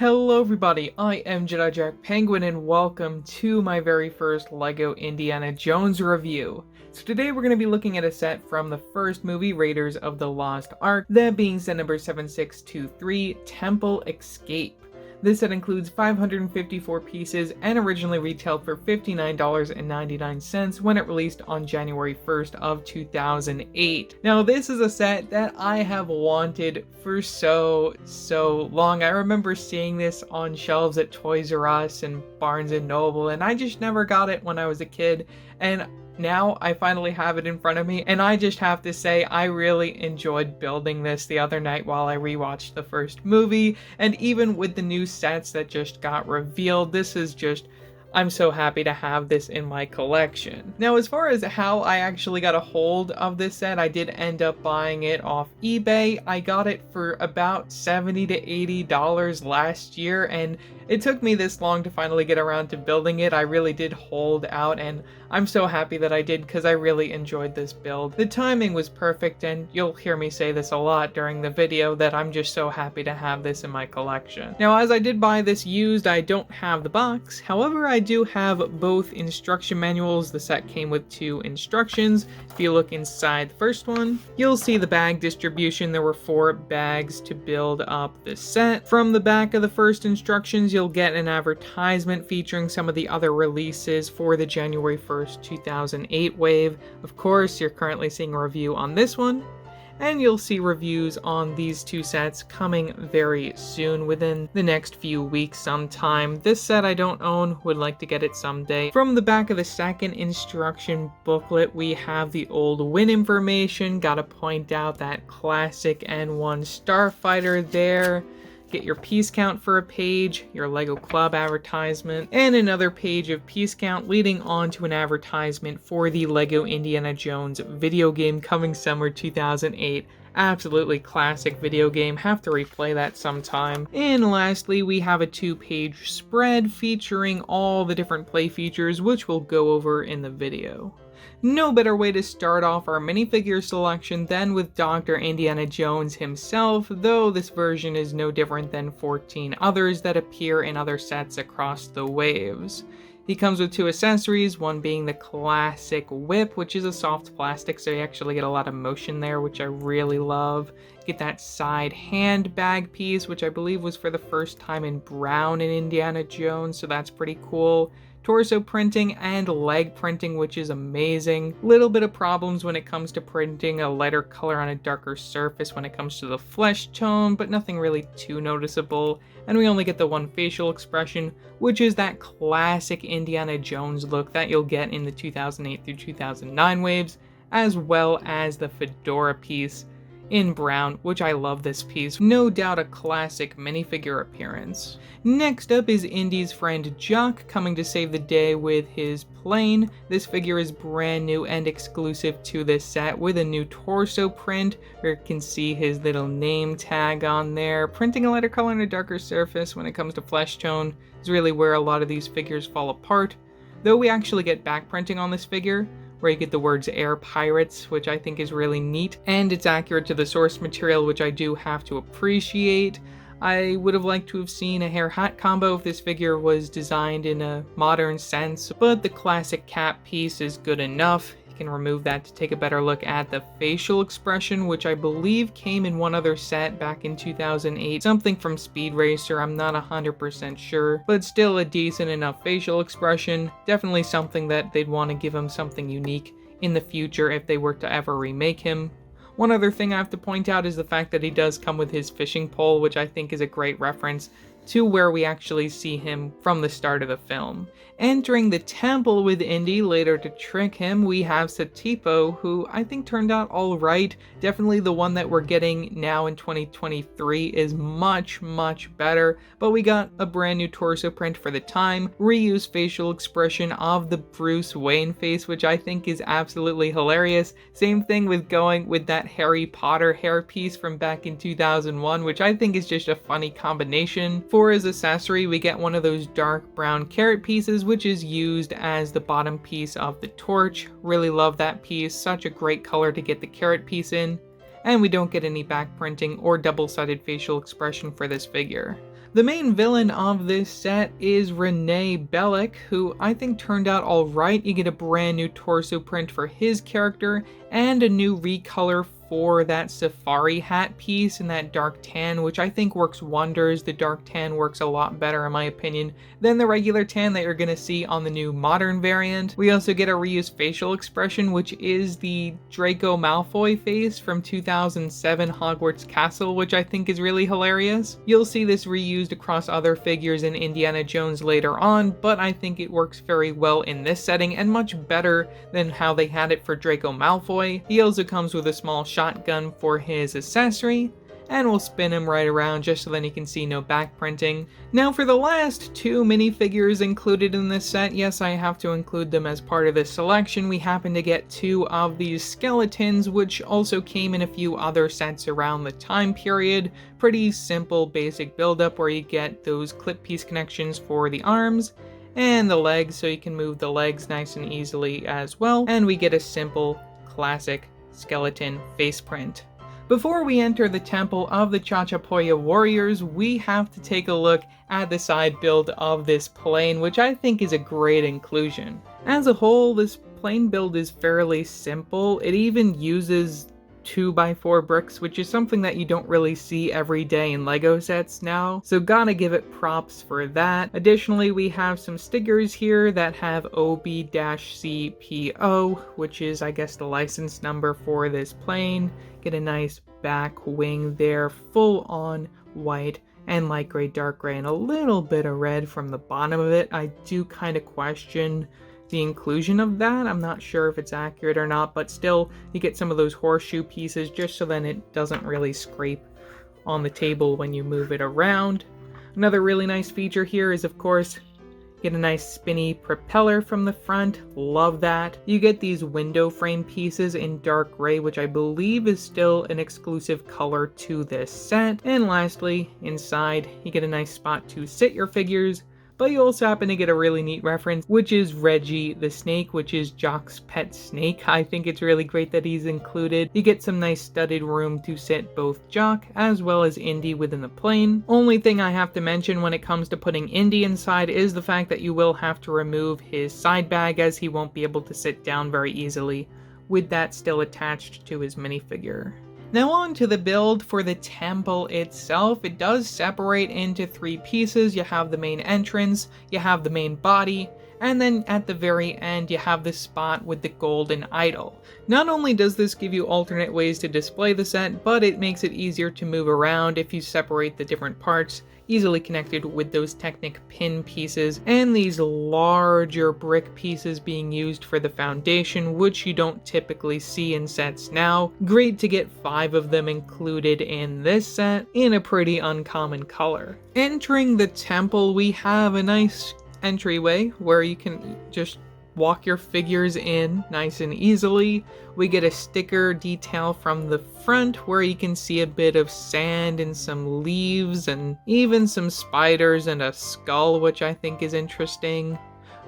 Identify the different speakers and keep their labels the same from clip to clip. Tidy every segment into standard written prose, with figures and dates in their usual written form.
Speaker 1: Hello everybody, I am Jedi Jack Penguin and welcome to my very first LEGO Indiana Jones review. So today we're going to be looking at a set from the first movie, Raiders of the Lost Ark, that being set number 7623, Temple Escape. This set includes 554 pieces and originally retailed for $59.99 when it released on January 1st of 2008. Now this is a set that I have wanted for so long. I remember seeing this on shelves at Toys R Us and Barnes & Noble, and I just never got it when I was a kid, and now I finally have it in front of me, and I just have to say I really enjoyed building this the other night while I rewatched the first movie, and even with the new sets that just got revealed, I'm so happy to have this in my collection. Now, as far as how I actually got a hold of this set, I did end up buying it off eBay. I got it for about $70 to $80 last year, and it took me this long to finally get around to building it. I really did hold out, and I'm so happy that I did because I really enjoyed this build. The timing was perfect, and you'll hear me say this a lot during the video that I'm just so happy to have this in my collection. Now, as I did buy this used, I don't have the box. However, I do have both instruction manuals. The set came with 2 instructions. If you look inside the first one, you'll see the bag distribution. There were 4 bags to build up the set. From the back of the first instructions, you'll get an advertisement featuring some of the other releases for the January 1st, 2008 wave. Of course, you're currently seeing a review on this one, and you'll see reviews on these 2 sets coming very soon, within the next few weeks sometime. This set I don't own, would like to get it someday. From the back of the second instruction booklet, we have the old win information. Gotta point out that classic N1 Starfighter there. Get your piece count for a page, your LEGO Club advertisement, and another page of piece count leading on to an advertisement for the LEGO Indiana Jones video game coming summer 2008. Absolutely classic video game, have to replay that sometime. And lastly, we have a 2-page spread featuring all the different play features, which we'll go over in the video. No better way to start off our minifigure selection than with Dr. Indiana Jones himself, though this version is no different than 14 others that appear in other sets across the waves. He comes with 2 accessories, one being the classic whip, which is a soft plastic, so you actually get a lot of motion there, which I really love. Get that side handbag piece, which I believe was for the first time in brown in Indiana Jones, so that's pretty cool. Torso printing and leg printing, which is amazing. Little bit of problems when it comes to printing a lighter color on a darker surface when it comes to the flesh tone, but nothing really too noticeable. And we only get the one facial expression, which is that classic Indiana Jones look that you'll get in the 2008 through 2009 waves, as well as the fedora piece in brown, which I love this piece. No doubt a classic minifigure appearance. Next up is Indy's friend Jock coming to save the day with his plane. This figure is brand new and exclusive to this set with a new torso print, where you can see his little name tag on there. Printing a lighter color on a darker surface when it comes to flesh tone is really where a lot of these figures fall apart, though we actually get back printing on this figure, where you get the words Air Pirates, which I think is really neat, and it's accurate to the source material, which I do have to appreciate. I would have liked to have seen a hair hat combo if this figure was designed in a modern sense, but the classic cap piece is good enough. You can remove that to take a better look at the facial expression, which I believe came in one other set back in 2008, something from Speed Racer, I'm not 100% sure, but still a decent enough facial expression. Definitely something that they'd want to give him something unique in the future if they were to ever remake him. One other thing I have to point out is the fact that he does come with his fishing pole, which I think is a great reference to where we actually see him from the start of the film. Entering the temple with Indy later to trick him, we have Satipo, who I think turned out alright. Definitely the one that we're getting now in 2023 is much better, but we got a brand new torso print for the time, reused facial expression of the Bruce Wayne face, which I think is absolutely hilarious. Same thing with going with that Harry Potter hairpiece from back in 2001, which I think is just a funny combination. For his accessory, we get one of those dark brown carrot pieces, which is used as the bottom piece of the torch. Really love that piece, such a great color to get the carrot piece in. And we don't get any back printing or double-sided facial expression for this figure. The main villain of this set is Renee Bellick, who I think turned out alright. You get a brand new torso print for his character, and a new recolor for that safari hat piece in that dark tan, which I think works wonders. The dark tan works a lot better in my opinion than the regular tan that you're going to see on the new modern variant. We also get a reused facial expression, which is the Draco Malfoy face from 2007 Hogwarts Castle, which I think is really hilarious. You'll see this reused across other figures in Indiana Jones later on, but I think it works very well in this setting and much better than how they had it for Draco Malfoy. He also comes with a small shotgun for his accessory, and we'll spin him right around just so then you can see no back printing. Now for the last two minifigures included in this set, yes, I have to include them as part of this selection. We happen to get two of these skeletons, which also came in a few other sets around the time period. Pretty simple basic buildup where you get those clip piece connections for the arms and the legs, so you can move the legs nice and easily as well. And we get a simple classic skeleton face print. Before we enter the temple of the Chachapoya warriors, we have to take a look at the side build of this plane, which I think is a great inclusion. As a whole, this plane build is fairly simple. It even uses 2x4 bricks, which is something that you don't really see every day in LEGO sets now, so gotta give it props for that. Additionally, we have some stickers here that have OB-CPO, which is, I guess, the license number for this plane. Get a nice back wing there, full on white and light gray, dark gray, and a little bit of red from the bottom of it. I do kind of question the inclusion of that. I'm not sure if it's accurate or not, but still, you get some of those horseshoe pieces just so then it doesn't really scrape on the table when you move it around. Another really nice feature here is, of course, get a nice spinny propeller from the front. Love that. You get these window frame pieces in dark gray, which I believe is still an exclusive color to this set. And lastly, inside, you get a nice spot to sit your figures, but you also happen to get a really neat reference, which is Reggie the Snake, which is Jock's pet snake. I think it's really great that he's included. You get some nice studded room to sit both Jock as well as Indy within the plane. Only thing I have to mention when it comes to putting Indy inside is the fact that you will have to remove his side bag, as he won't be able to sit down very easily with that still attached to his minifigure. Now on to the build for the temple itself. It does separate into three pieces. You have the main entrance, you have the main body, and then at the very end you have the spot with the golden idol. Not only does this give you alternate ways to display the set, but it makes it easier to move around if you separate the different parts, easily connected with those Technic pin pieces, and these larger brick pieces being used for the foundation, which you don't typically see in sets now. Great to get 5 of them included in this set in a pretty uncommon color. Entering the temple, we have a nice entryway where you can just walk your figures in nice and easily. We get a sticker detail from the front where you can see a bit of sand and some leaves and even some spiders and a skull, which I think is interesting.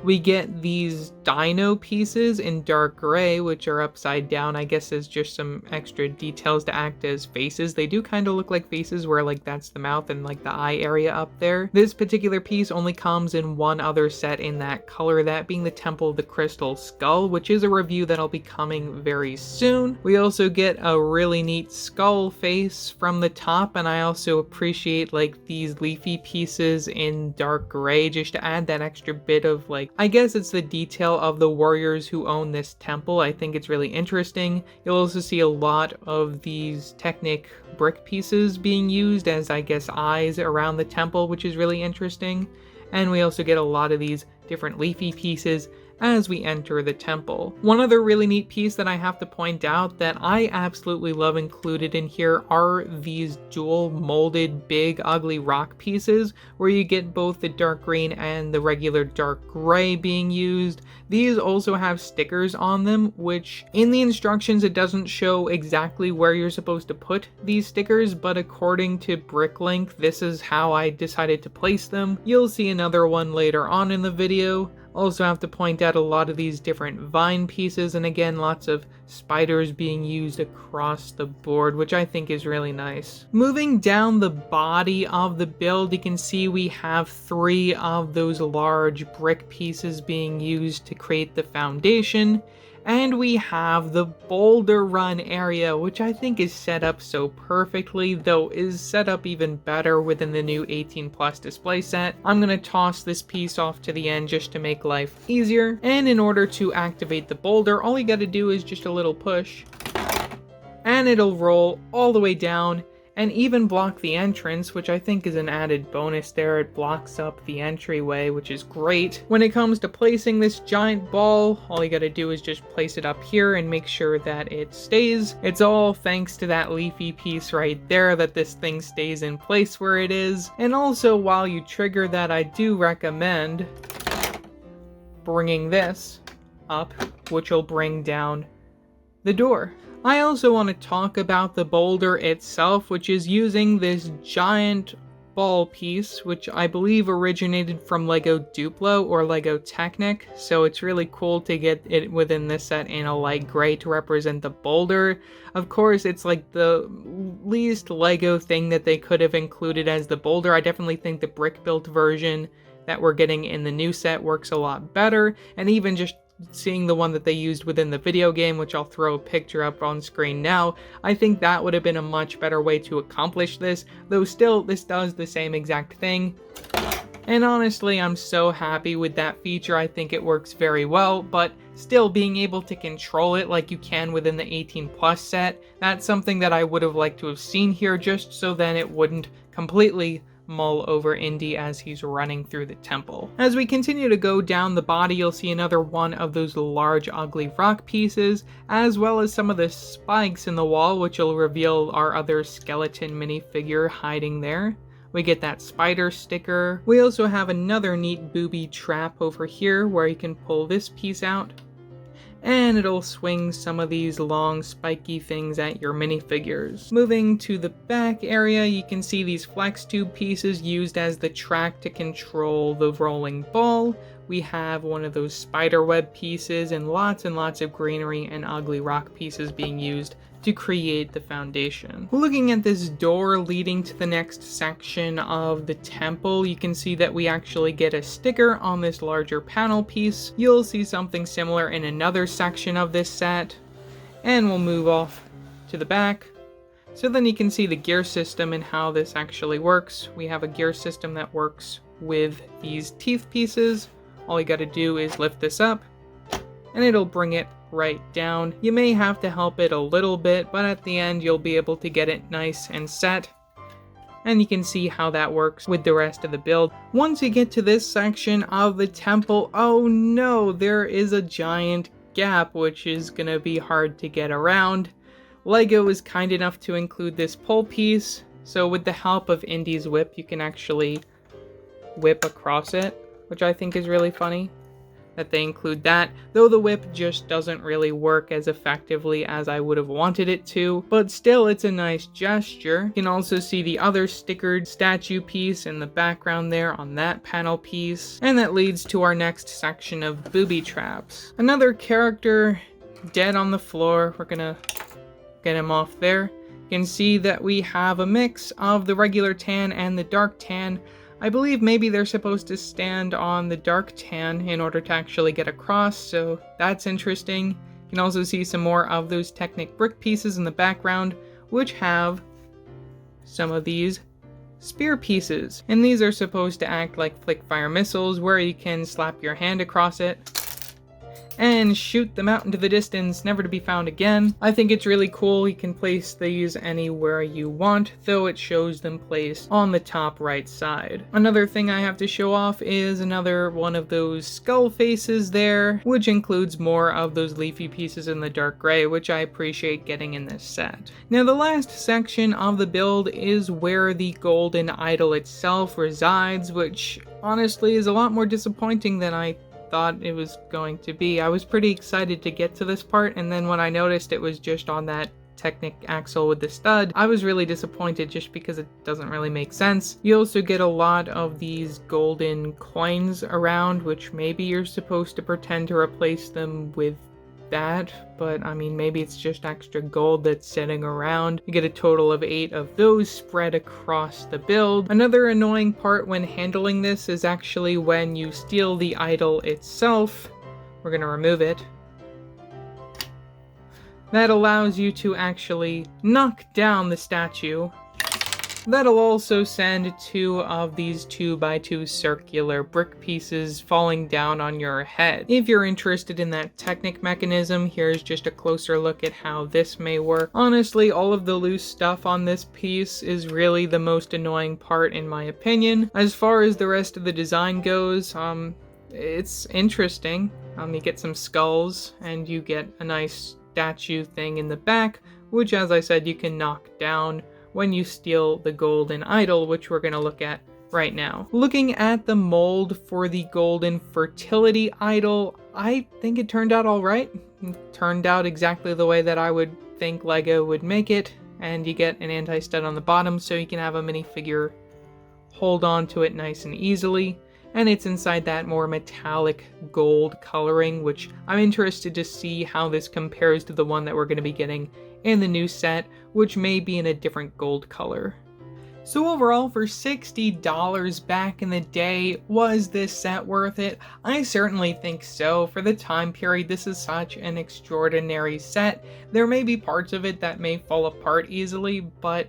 Speaker 1: We get these dino pieces in dark gray, which are upside down. I guess as just some extra details to act as faces. They do kind of look like faces where like that's the mouth and like the eye area up there. This particular piece only comes in one other set in that color, that being the Temple of the Crystal Skull, which is a review that'll be coming very soon. We also get a really neat skull face from the top, and I also appreciate like these leafy pieces in dark gray just to add that extra bit of like, I guess it's the detail of the warriors who own this temple. I think it's really interesting. You'll also see a lot of these Technic brick pieces being used as, I guess, eyes around the temple, which is really interesting. And we also get a lot of these different leafy pieces as we enter the temple. One other really neat piece that I have to point out that I absolutely love included in here are these dual molded big ugly rock pieces where you get both the dark green and the regular dark gray being used. These also have stickers on them, which in the instructions it doesn't show exactly where you're supposed to put these stickers, but according to Bricklink, this is how I decided to place them. You'll see another one later on in the video. Also have to point out a lot of these different vine pieces, and again, lots of spiders being used across the board, which I think is really nice. Moving down the body of the build, you can see we have 3 of those large brick pieces being used to create the foundation. And we have the boulder run area, which I think is set up so perfectly, though is set up even better within the new 18+ display set. I'm going to toss this piece off to the end just to make life easier. And in order to activate the boulder, all you got to do is just a little push, and it'll roll all the way down and even block the entrance, which I think is an added bonus there. It blocks up the entryway, which is great. When it comes to placing this giant ball, all you gotta do is just place it up here and make sure that it stays. It's all thanks to that leafy piece right there that this thing stays in place where it is. And also, while you trigger that, I do recommend bringing this up, which will bring down the door. I also want to talk about the boulder itself, which is using this giant ball piece, which I believe originated from Lego Duplo or Lego Technic, so it's really cool to get it within this set in a light gray to represent the boulder. Of course, it's like the least Lego thing that they could have included as the boulder. I definitely think the brick-built version that we're getting in the new set works a lot better, and even just seeing the one that they used within the video game, which I'll throw a picture up on screen now, I think that would have been a much better way to accomplish this, though still this does the same exact thing. And honestly, I'm so happy with that feature. I think it works very well, but still being able to control it like you can within the 18+ set, that's something that I would have liked to have seen here, just so then it wouldn't completely mull over Indy as he's running through the temple. As we continue to go down the body, you'll see another one of those large ugly rock pieces, as well as some of the spikes in the wall, which will reveal our other skeleton minifigure hiding there. We get that spider sticker. We also have another neat booby trap over here where you can pull this piece out, and it'll swing some of these long spiky things at your minifigures. Moving to the back area, you can see these flex tube pieces used as the track to control the rolling ball. We have one of those spider web pieces and lots of greenery and ugly rock pieces being used to create the foundation. Looking at this door leading to the next section of the temple, you can see that we actually get a sticker on this larger panel piece. You'll see something similar in another section of this set, and we'll move off to the back. So then you can see the gear system and how this actually works. We have a gear system that works with these teeth pieces. All you gotta do is lift this up, and it'll bring it right down. You may have to help it a little bit, but at the end you'll be able to get it nice and set. And you can see how that works with the rest of the build. Once you get to this section of the temple, oh no, there is a giant gap, which is gonna be hard to get around. Lego is kind enough to include this pole piece, so with the help of Indy's whip, you can actually whip across it, which I think is really funny that they include that, though the whip just doesn't really work as effectively as I would have wanted it to, but still it's a nice gesture. You can also see the other stickered statue piece in the background there on that panel piece, and that leads to our next section of booby traps. Another character dead on the floor. We're gonna get him off there. You can see that we have a mix of the regular tan and the dark tan. I believe maybe they're supposed to stand on the dark tan in order to actually get across, so that's interesting. You can also see some more of those Technic brick pieces in the background, which have some of these spear pieces. And these are supposed to act like flick fire missiles, where you can slap your hand across it and shoot them out into the distance, never to be found again. I think it's really cool. You can place these anywhere you want, though it shows them placed on the top right side. Another thing I have to show off is another one of those skull faces there, which includes more of those leafy pieces in the dark gray, which I appreciate getting in this set. Now the last section of the build is where the golden idol itself resides, which honestly is a lot more disappointing than I thought it was going to be. I was pretty excited to get to this part, and then when I noticed it was just on that Technic axle with the stud. I was really disappointed just because it doesn't really make sense. You also get a lot of these golden coins around, which maybe you're supposed to pretend to replace them with that, but I mean, maybe it's just extra gold that's sitting around. You get a total of 8 of those spread across the build. Another annoying part when handling this is actually when you steal the idol itself. We're gonna remove it. That allows you to actually knock down the statue. That'll also send 2 of these 2x2 circular brick pieces falling down on your head. If you're interested in that Technic mechanism, here's just a closer look at how this may work. Honestly, all of the loose stuff on this piece is really the most annoying part in my opinion. As far as the rest of the design goes, it's interesting. You get some skulls and you get a nice statue thing in the back, which, as I said, you can knock down when you steal the golden idol, which we're going to look at right now. Looking at the mold for the golden fertility idol, I think it turned out all right. It turned out exactly the way that I would think LEGO would make it, and you get an anti-stud on the bottom so you can have a minifigure hold on to it nice and easily. And it's inside that more metallic gold coloring, which I'm interested to see how this compares to the one that we're going to be getting in the new set, which may be in a different gold color. So overall, for $60 back in the day, was this set worth it? I certainly think so. For the time period, this is such an extraordinary set. There may be parts of it that may fall apart easily, but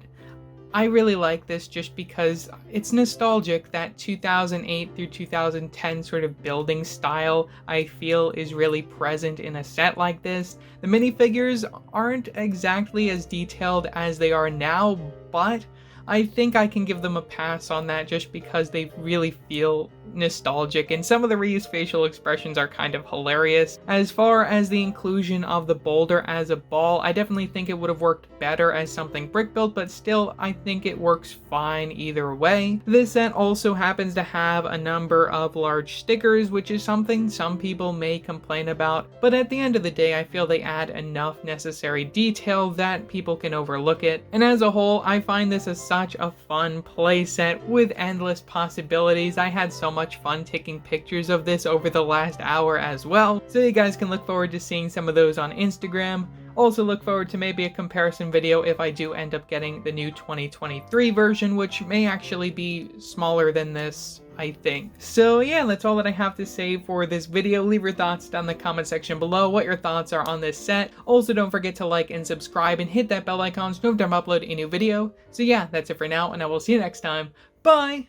Speaker 1: I really like this just because it's nostalgic. That 2008 through 2010 sort of building style, I feel, is really present in a set like this. The minifigures aren't exactly as detailed as they are now, but I think I can give them a pass on that just because they really feel nostalgic, and some of the reused facial expressions are kind of hilarious. As far as the inclusion of the boulder as a ball, I definitely think it would have worked better as something brick built, but still I think it works fine either way. This set also happens to have a number of large stickers, which is something some people may complain about, but at the end of the day I feel they add enough necessary detail that people can overlook it. And as a whole, I find this as such a fun play set with endless possibilities. I had so much fun taking pictures of this over the last hour as well, so you guys can look forward to seeing some of those on Instagram. Also look forward to maybe a comparison video if I do end up getting the new 2023 version, which may actually be smaller than this, I think. So yeah, that's all that I have to say for this video. Leave your thoughts down in the comment section below, what your thoughts are on this set. Also, don't forget to like and subscribe and hit that bell icon so you don't upload a new video. So yeah, that's it for now, and I will see you next time. Bye!